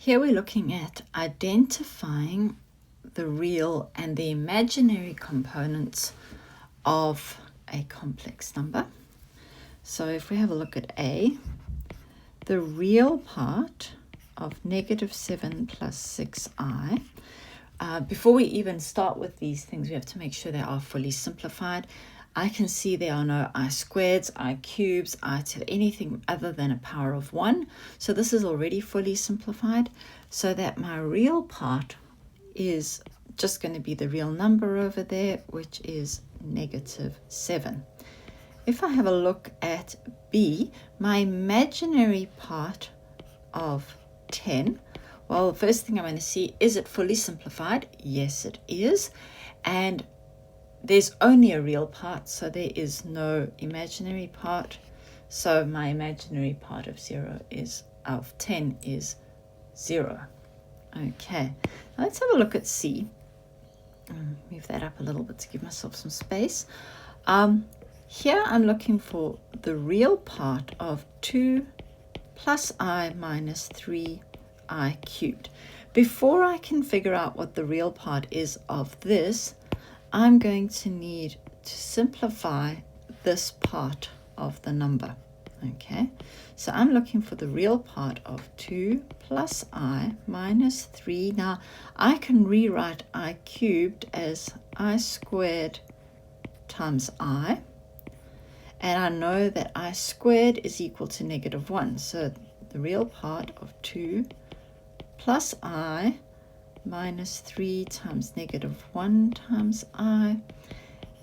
Here we're looking at identifying the real and the imaginary components of a complex number. So if we have a look at A, the real part of -7 plus 6i, before we even start with these things, we have to make sure they are fully simplified. I can see there are no I squareds, I cubes, I to anything other than a power of 1. So this is already fully simplified, so that my real part is just going to be the real number over there, which is -7. If I have a look at B, my imaginary part of 10, well, the first thing I'm going to see, is it fully simplified? Yes, it is. And there's only a real part, so there is no imaginary part. So my imaginary part of 10 is 0. Okay, now let's have a look at C. Move that up a little bit to give myself some space. Here I'm looking for the real part of 2 plus I minus 3i cubed. Before I can figure out what the real part is of this, I'm going to need to simplify this part of the number. Okay, so I'm looking for the real part of 2 plus I minus 3. Now, I can rewrite I cubed as I squared times I. And I know that I squared is equal to -1. So the real part of 2 plus I minus 3 times -1 times I.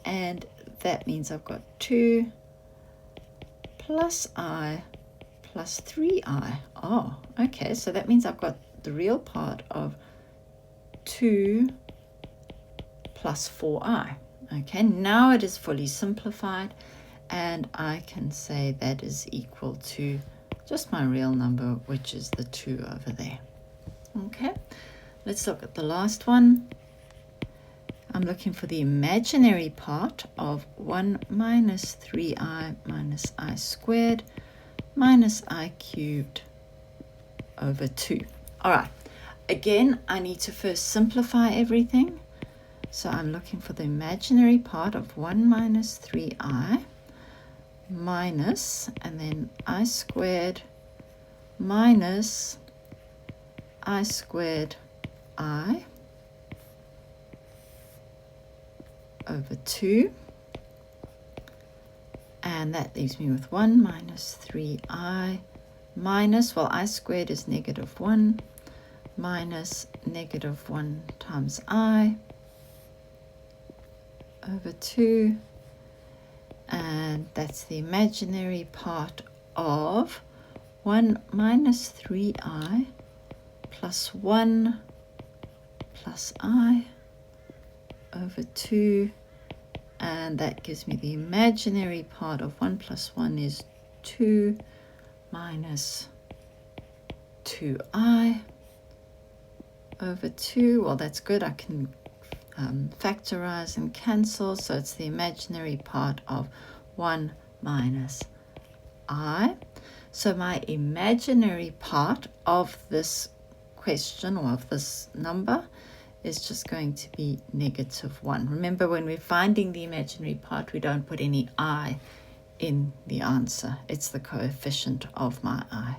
And that means I've got 2 plus I plus 3i. Oh, okay, so that means I've got the real part of 2 plus 4i. Okay, now it is fully simplified, and I can say that is equal to just my real number, which is the 2 over there. Okay, let's look at the last one. I'm looking for the imaginary part of 1 minus 3i minus I squared minus I cubed over 2. All right, again, I need to first simplify everything. So I'm looking for the imaginary part of 1 minus 3i minus, and then I squared minus I squared I over 2, and that leaves me with 1 minus 3i minus, well, I squared is -1 minus -1 times I over 2, and that's the imaginary part of 1 minus 3i plus 1 plus I over 2, and that gives me the imaginary part of 1 plus 1 is 2 minus 2i over 2. Well, that's good. I can factorize and cancel, so it's the imaginary part of 1 minus I. So my imaginary part of this question, or of this number, is just going to be -1. Remember, when we're finding the imaginary part, we don't put any I in the answer. It's the coefficient of my I.